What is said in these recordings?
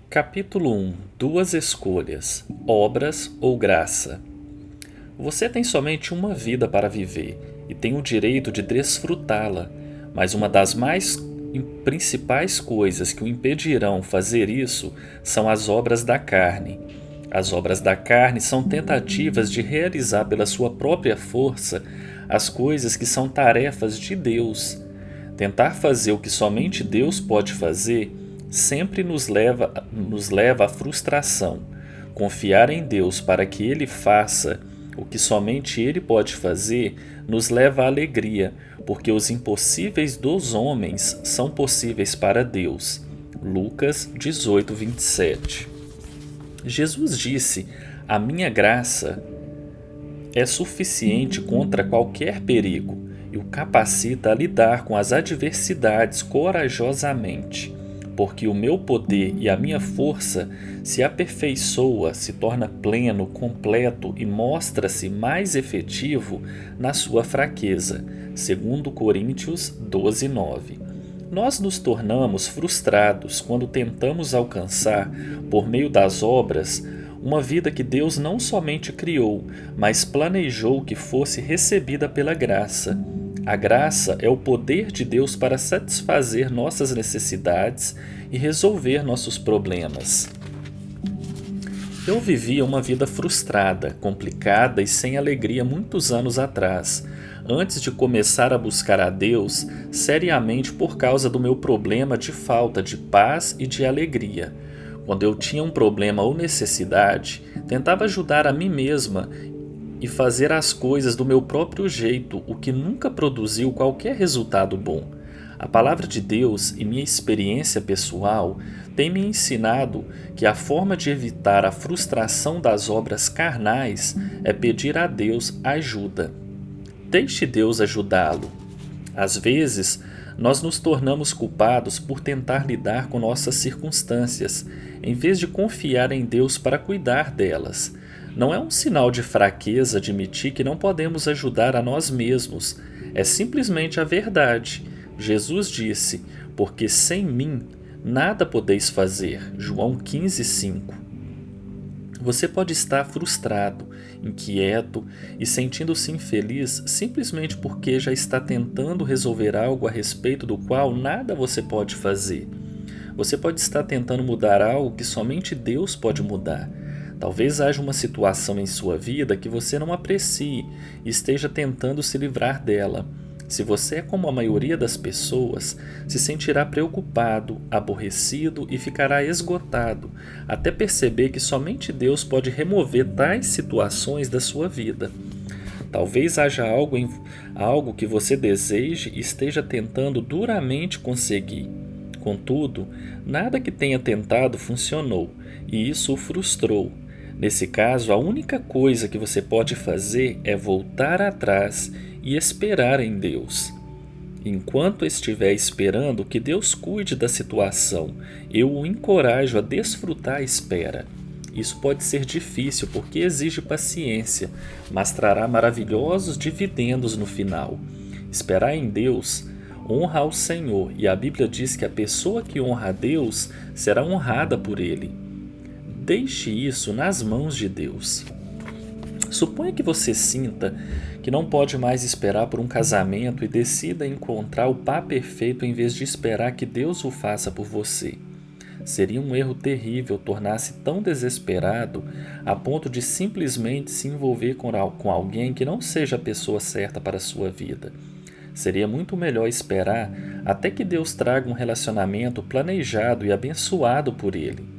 Capítulo 1. Duas escolhas: obras ou graça. Você tem somente uma vida para viver e tem o direito de desfrutá-la, mas uma das principais coisas que o impedirão fazer isso são as obras da carne. As obras da carne são tentativas de realizar pela sua própria força as coisas que são tarefas de Deus. Tentar fazer o que somente Deus pode fazer sempre nos leva à frustração. Confiar em Deus para que Ele faça o que somente Ele pode fazer nos leva à alegria, porque os impossíveis dos homens são possíveis para Deus. Lucas 18, 27. Jesus disse: "A minha graça é suficiente contra qualquer perigo e o capacita a lidar com as adversidades corajosamente, porque o meu poder e a minha força se aperfeiçoa, se torna pleno, completo e mostra-se mais efetivo na sua fraqueza." 2 Coríntios 12, 9. Nós nos tornamos frustrados quando tentamos alcançar, por meio das obras, uma vida que Deus não somente criou, mas planejou que fosse recebida pela graça. A graça é o poder de Deus para satisfazer nossas necessidades e resolver nossos problemas. Eu vivia uma vida frustrada, complicada e sem alegria muitos anos atrás, antes de começar a buscar a Deus seriamente por causa do meu problema de falta de paz e de alegria. Quando eu tinha um problema ou necessidade, tentava ajudar a mim mesma e fazer as coisas do meu próprio jeito, o que nunca produziu qualquer resultado bom. A palavra de Deus e minha experiência pessoal têm me ensinado que a forma de evitar a frustração das obras carnais é pedir a Deus ajuda. Deixe Deus ajudá-lo. Às vezes, nós nos tornamos culpados por tentar lidar com nossas circunstâncias, em vez de confiar em Deus para cuidar delas. Não é um sinal de fraqueza admitir que não podemos ajudar a nós mesmos. É simplesmente a verdade. Jesus disse: "Porque sem mim nada podeis fazer." João 15, 5. Você pode estar frustrado, inquieto e sentindo-se infeliz simplesmente porque já está tentando resolver algo a respeito do qual nada você pode fazer. Você pode estar tentando mudar algo que somente Deus pode mudar. Talvez haja uma situação em sua vida que você não aprecie e esteja tentando se livrar dela. Se você é como a maioria das pessoas, se sentirá preocupado, aborrecido e ficará esgotado, até perceber que somente Deus pode remover tais situações da sua vida. Talvez haja algo que você deseje e esteja tentando duramente conseguir. Contudo, nada que tenha tentado funcionou, e isso o frustrou. Nesse caso, a única coisa que você pode fazer é voltar atrás e esperar em Deus. Enquanto estiver esperando que Deus cuide da situação, eu o encorajo a desfrutar a espera. Isso pode ser difícil porque exige paciência, mas trará maravilhosos dividendos no final. Esperar em Deus honra ao Senhor, e a Bíblia diz que a pessoa que honra a Deus será honrada por Ele. Deixe isso nas mãos de Deus. Suponha que você sinta que não pode mais esperar por um casamento e decida encontrar o par perfeito em vez de esperar que Deus o faça por você. Seria um erro terrível tornar-se tão desesperado a ponto de simplesmente se envolver com alguém que não seja a pessoa certa para a sua vida. Seria muito melhor esperar até que Deus traga um relacionamento planejado e abençoado por Ele.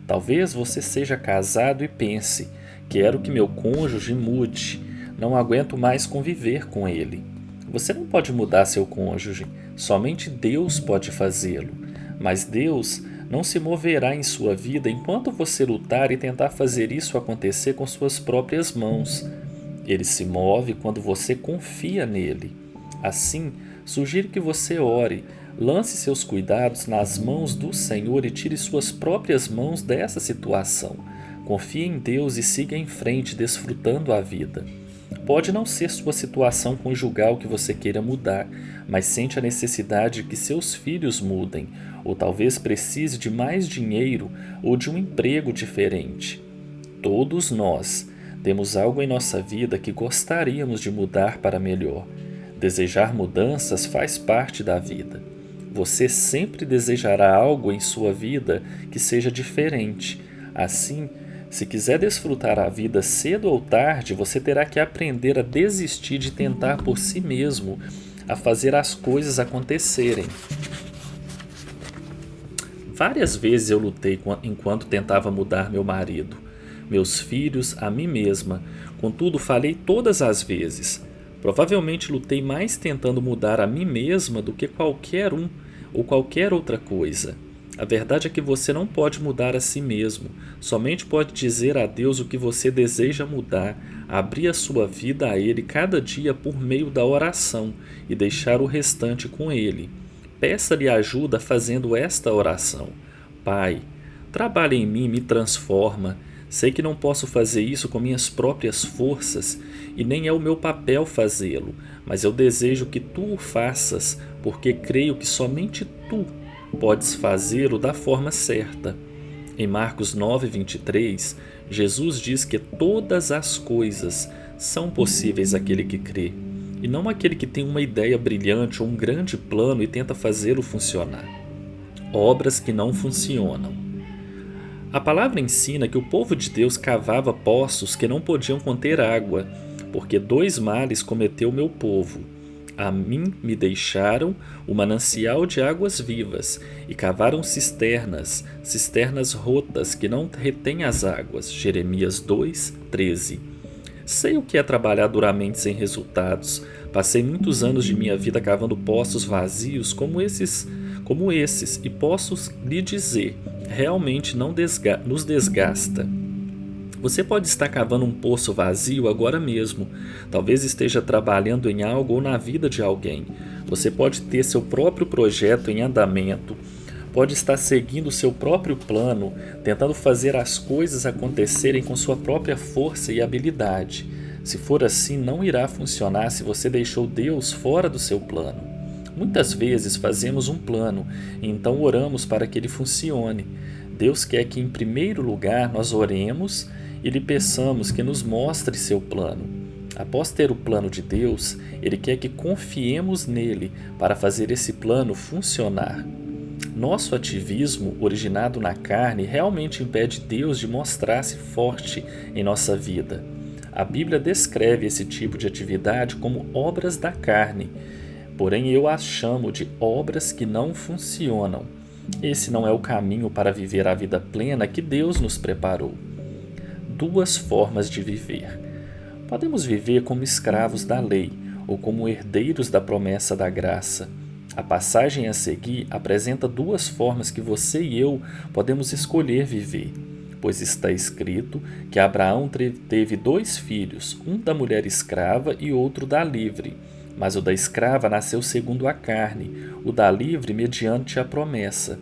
Talvez você seja casado e pense: "Quero que meu cônjuge mude, não aguento mais conviver com ele." Você não pode mudar seu cônjuge, somente Deus pode fazê-lo. Mas Deus não se moverá em sua vida enquanto você lutar e tentar fazer isso acontecer com suas próprias mãos. Ele se move quando você confia nele. Assim, sugiro que você ore, lance seus cuidados nas mãos do Senhor e tire suas próprias mãos dessa situação. Confie em Deus e siga em frente, desfrutando a vida. Pode não ser sua situação conjugal que você queira mudar, mas sente a necessidade de que seus filhos mudem, ou talvez precise de mais dinheiro ou de um emprego diferente. Todos nós temos algo em nossa vida que gostaríamos de mudar para melhor. Desejar mudanças faz parte da vida. Você sempre desejará algo em sua vida que seja diferente. Assim, se quiser desfrutar a vida cedo ou tarde, você terá que aprender a desistir de tentar por si mesmo, a fazer as coisas acontecerem. Várias vezes eu lutei enquanto tentava mudar meu marido, meus filhos, a mim mesma. Contudo, falhei todas as vezes. Provavelmente lutei mais tentando mudar a mim mesma do que qualquer um ou qualquer outra coisa. A verdade é que você não pode mudar a si mesmo, somente pode dizer a Deus o que você deseja mudar, abrir a sua vida a Ele cada dia por meio da oração e deixar o restante com Ele. Peça-lhe ajuda fazendo esta oração: Pai, trabalha em mim, me transforma. Sei que não posso fazer isso com minhas próprias forças e nem é o meu papel fazê-lo, mas eu desejo que tu o faças, porque creio que somente tu podes fazê-lo da forma certa. Em Marcos 9:23, Jesus diz que todas as coisas são possíveis àquele que crê, e não àquele que tem uma ideia brilhante ou um grande plano e tenta fazê-lo funcionar. Obras que não funcionam. A palavra ensina que o povo de Deus cavava poços que não podiam conter água, porque dois males cometeu meu povo. A mim me deixaram o manancial de águas vivas, e cavaram cisternas, cisternas rotas que não retêm as águas. Jeremias 2:13. Sei o que é trabalhar duramente sem resultados. Passei muitos anos de minha vida cavando poços vazios como esses, e posso lhe dizer, realmente não nos desgasta. Você pode estar cavando um poço vazio agora mesmo. Talvez esteja trabalhando em algo ou na vida de alguém. Você pode ter seu próprio projeto em andamento. Pode estar seguindo seu próprio plano, tentando fazer as coisas acontecerem com sua própria força e habilidade. Se for assim, não irá funcionar se você deixou Deus fora do seu plano. Muitas vezes fazemos um plano e então oramos para que ele funcione. Deus quer que, em primeiro lugar, nós oremos e lhe peçamos que nos mostre seu plano. Após ter o plano de Deus, Ele quer que confiemos nele para fazer esse plano funcionar. Nosso ativismo, originado na carne, realmente impede Deus de mostrar-se forte em nossa vida. A Bíblia descreve esse tipo de atividade como obras da carne, porém eu as chamo de obras que não funcionam. Esse não é o caminho para viver a vida plena que Deus nos preparou. Duas formas de viver. Podemos viver como escravos da lei ou como herdeiros da promessa da graça. A passagem a seguir apresenta duas formas que você e eu podemos escolher viver, pois está escrito que Abraão teve 2 filhos, um da mulher escrava e outro da livre, mas o da escrava nasceu segundo a carne, o da livre mediante a promessa.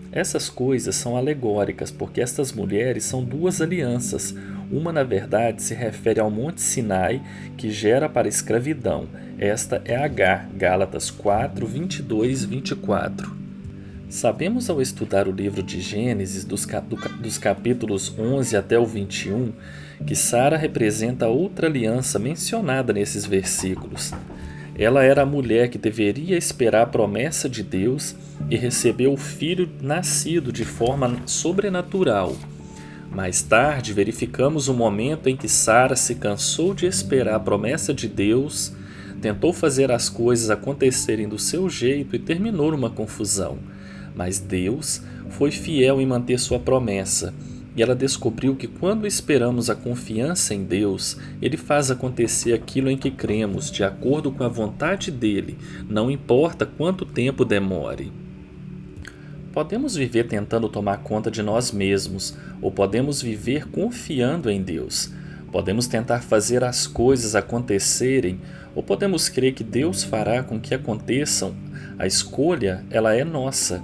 Essas coisas são alegóricas, porque estas mulheres são 2 alianças. Uma, na verdade, se refere ao Monte Sinai, que gera para a escravidão. Esta é Agar, Gálatas 4:22-24. Sabemos ao estudar o livro de Gênesis, dos capítulos 11 até o 21, que Sara representa outra aliança mencionada nesses versículos. Ela era a mulher que deveria esperar a promessa de Deus e recebeu o filho nascido de forma sobrenatural. Mais tarde, verificamos o momento em que Sara se cansou de esperar a promessa de Deus, tentou fazer as coisas acontecerem do seu jeito e terminou numa confusão. Mas Deus foi fiel em manter sua promessa, e ela descobriu que quando esperamos a confiança em Deus, Ele faz acontecer aquilo em que cremos, de acordo com a vontade dEle, não importa quanto tempo demore. Podemos viver tentando tomar conta de nós mesmos, ou podemos viver confiando em Deus. Podemos tentar fazer as coisas acontecerem, ou podemos crer que Deus fará com que aconteçam. A escolha, ela é nossa.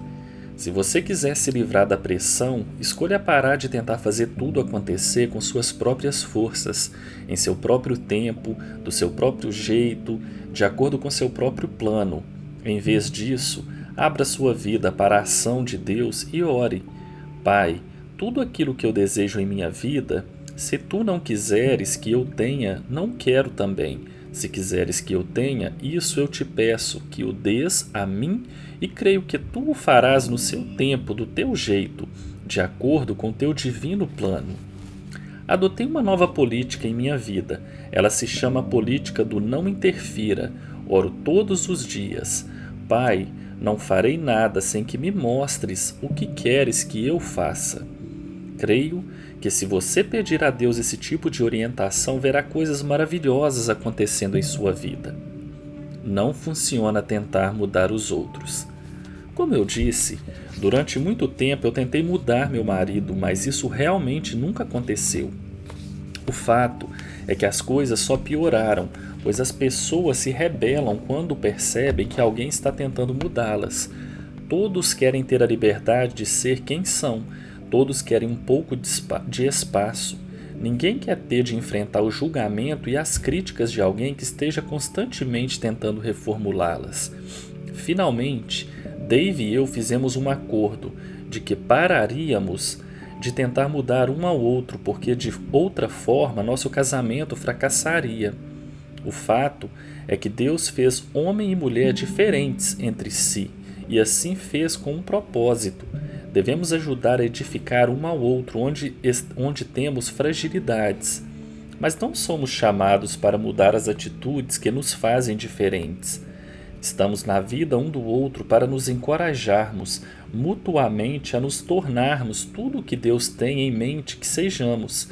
Se você quiser se livrar da pressão, escolha parar de tentar fazer tudo acontecer com suas próprias forças, em seu próprio tempo, do seu próprio jeito, de acordo com seu próprio plano. Em vez disso, abra sua vida para a ação de Deus e ore. Pai, tudo aquilo que eu desejo em minha vida, se tu não quiseres que eu tenha, não quero também. Se quiseres que eu tenha, isso eu te peço, que o dês a mim, e creio que tu o farás no seu tempo, do teu jeito, de acordo com teu divino plano. Adotei uma nova política em minha vida. Ela se chama a política do não interfira. Oro todos os dias. Pai, não farei nada sem que me mostres o que queres que eu faça. Creio que se você pedir a Deus esse tipo de orientação, verá coisas maravilhosas acontecendo em sua vida. Não funciona tentar mudar os outros. Como eu disse, durante muito tempo eu tentei mudar meu marido, mas isso realmente nunca aconteceu. O fato é que as coisas só pioraram, pois as pessoas se rebelam quando percebem que alguém está tentando mudá-las. Todos querem ter a liberdade de ser quem são. Todos querem um pouco de espaço. Ninguém quer ter de enfrentar o julgamento e as críticas de alguém que esteja constantemente tentando reformulá-las. Finalmente, Dave e eu fizemos um acordo de que pararíamos de tentar mudar um ao outro, porque de outra forma nosso casamento fracassaria. O fato é que Deus fez homem e mulher diferentes entre si, e assim fez com um propósito. Devemos ajudar a edificar um ao outro onde temos fragilidades, mas não somos chamados para mudar as atitudes que nos fazem diferentes. Estamos na vida um do outro para nos encorajarmos mutuamente a nos tornarmos tudo o que Deus tem em mente que sejamos.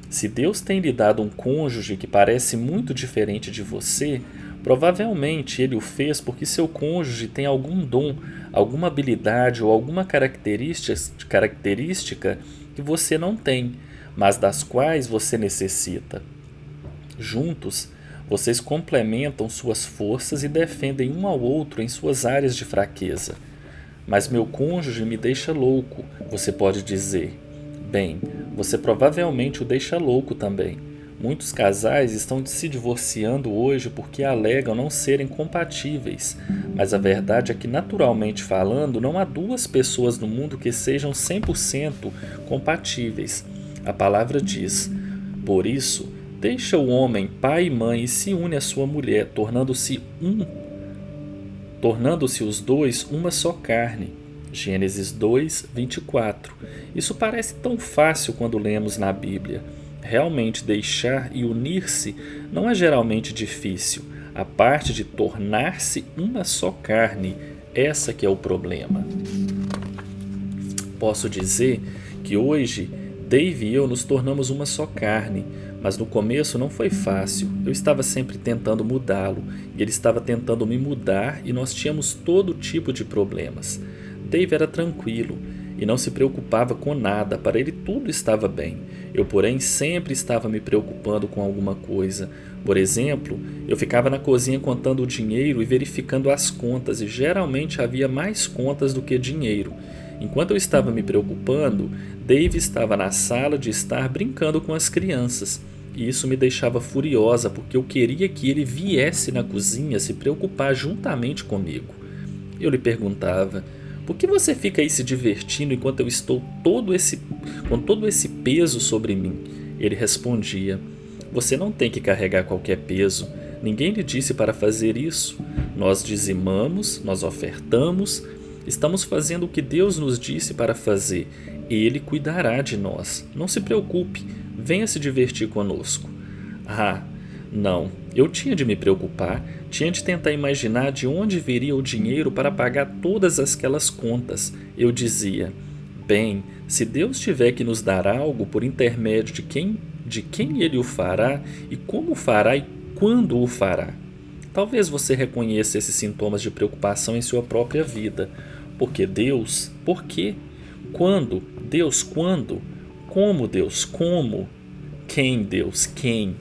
Se Deus tem lhe dado um cônjuge que parece muito diferente de você, provavelmente Ele o fez porque seu cônjuge tem algum dom, alguma habilidade ou alguma característica que você não tem, mas das quais você necessita. Juntos, vocês complementam suas forças e defendem um ao outro em suas áreas de fraqueza. Mas meu cônjuge me deixa louco, você pode dizer. Bem, você provavelmente o deixa louco também. Muitos casais estão se divorciando hoje porque alegam não serem compatíveis, mas a verdade é que, naturalmente falando, não há duas pessoas no mundo que sejam 100% compatíveis. A palavra diz: por isso, deixa o homem pai e mãe e se une à sua mulher, tornando-se os dois uma só carne. Gênesis 2, 24. Isso parece tão fácil quando lemos na Bíblia. Realmente deixar e unir-se não é geralmente difícil. A parte de tornar-se uma só carne, essa que é o problema. Posso dizer que hoje Dave e eu nos tornamos uma só carne, mas no começo não foi fácil. Eu estava sempre tentando mudá-lo, e ele estava tentando me mudar, e nós tínhamos todo tipo de problemas. Dave era tranquilo e não se preocupava com nada, para ele tudo estava bem. Eu, porém, sempre estava me preocupando com alguma coisa. Por exemplo, eu ficava na cozinha contando o dinheiro e verificando as contas, e geralmente havia mais contas do que dinheiro. Enquanto eu estava me preocupando, Dave estava na sala de estar brincando com as crianças. E isso me deixava furiosa, porque eu queria que ele viesse na cozinha se preocupar juntamente comigo. Eu lhe perguntava: por que você fica aí se divertindo enquanto eu estou com todo esse peso sobre mim? Ele respondia: você não tem que carregar qualquer peso. Ninguém lhe disse para fazer isso. Nós dizimamos, nós ofertamos, estamos fazendo o que Deus nos disse para fazer. Ele cuidará de nós. Não se preocupe, venha se divertir conosco. Ah, não, eu tinha de me preocupar, tinha de tentar imaginar de onde viria o dinheiro para pagar todas aquelas contas. Eu dizia: bem, se Deus tiver que nos dar algo por intermédio de quem Ele o fará, e como o fará e quando o fará. Talvez você reconheça esses sintomas de preocupação em sua própria vida. Porque Deus? Por quê? Quando? Deus, quando? Como, Deus? Como? Quem, Deus? Quem?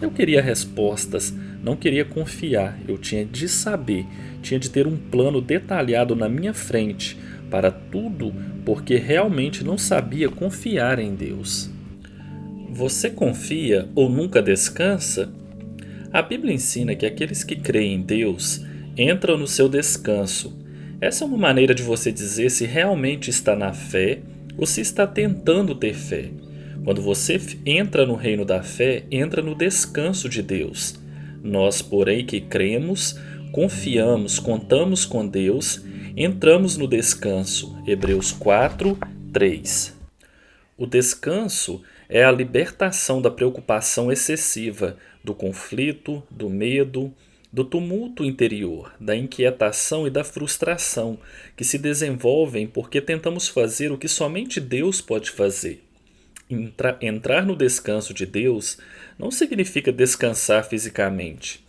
Eu queria respostas, não queria confiar. Eu tinha de saber, tinha de ter um plano detalhado na minha frente para tudo porque realmente não sabia confiar em Deus. Você confia ou nunca descansa? A Bíblia ensina que aqueles que creem em Deus entram no seu descanso. Essa é uma maneira de você dizer se realmente está na fé ou se está tentando ter fé. Quando você entra no reino da fé, entra no descanso de Deus. Nós, porém, que cremos, confiamos, contamos com Deus, entramos no descanso. Hebreus 4, 3. O descanso é a libertação da preocupação excessiva, do conflito, do medo, do tumulto interior, da inquietação e da frustração que se desenvolvem porque tentamos fazer o que somente Deus pode fazer. Entrar no descanso de Deus não significa descansar fisicamente,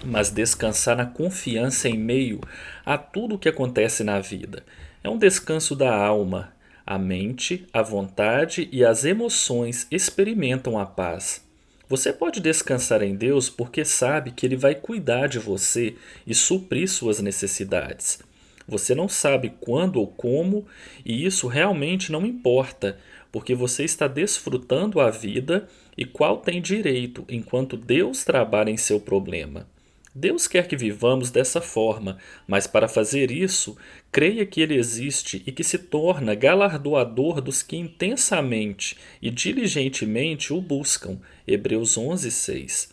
mas descansar na confiança em meio a tudo o que acontece na vida. É um descanso da alma. A mente, a vontade e as emoções experimentam a paz. Você pode descansar em Deus porque sabe que Ele vai cuidar de você e suprir suas necessidades. Você não sabe quando ou como, e isso realmente não importa, porque você está desfrutando a vida e qual tem direito enquanto Deus trabalha em seu problema. Deus quer que vivamos dessa forma, mas para fazer isso, creia que Ele existe e que se torna galardoador dos que intensamente e diligentemente o buscam. Hebreus 11:6.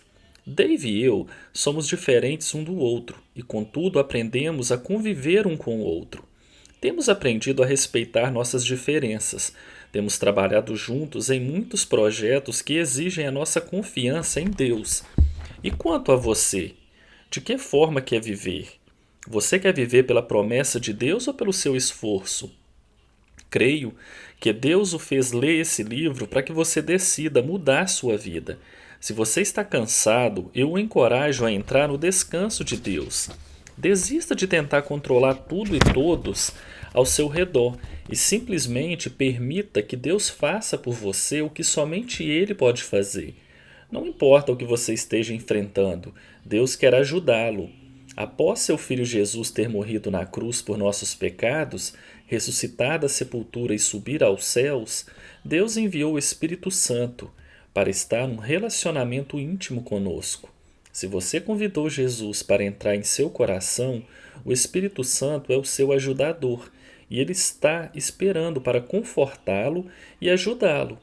Dave e eu somos diferentes um do outro e, contudo, aprendemos a conviver um com o outro. Temos aprendido a respeitar nossas diferenças. Temos trabalhado juntos em muitos projetos que exigem a nossa confiança em Deus. E quanto a você? De que forma quer viver? Você quer viver pela promessa de Deus ou pelo seu esforço? Creio que Deus o fez ler esse livro para que você decida mudar sua vida. Se você está cansado, eu o encorajo a entrar no descanso de Deus. Desista de tentar controlar tudo e todos ao seu redor e simplesmente permita que Deus faça por você o que somente Ele pode fazer. Não importa o que você esteja enfrentando, Deus quer ajudá-lo. Após seu filho Jesus ter morrido na cruz por nossos pecados, ressuscitar da sepultura e subir aos céus, Deus enviou o Espírito Santo para estar num relacionamento íntimo conosco. Se você convidou Jesus para entrar em seu coração, o Espírito Santo é o seu ajudador e ele está esperando para confortá-lo e ajudá-lo.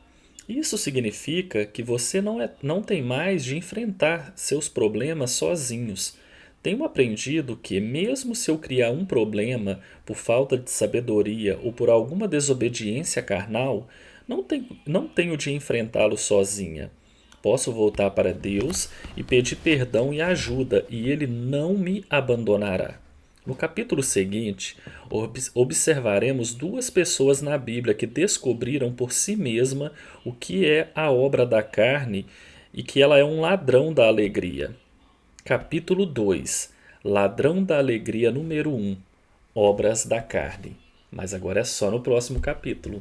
Isso significa que você não tem mais de enfrentar seus problemas sozinhos. Tenho aprendido que, mesmo se eu criar um problema por falta de sabedoria ou por alguma desobediência carnal, não tenho de enfrentá-lo sozinha. Posso voltar para Deus e pedir perdão e ajuda, e Ele não me abandonará. No capítulo seguinte, observaremos duas pessoas na Bíblia que descobriram por si mesma o que é a obra da carne e que ela é um ladrão da alegria. Capítulo 2. Ladrão da alegria número 1. Obras da carne. Mas agora é só no próximo capítulo.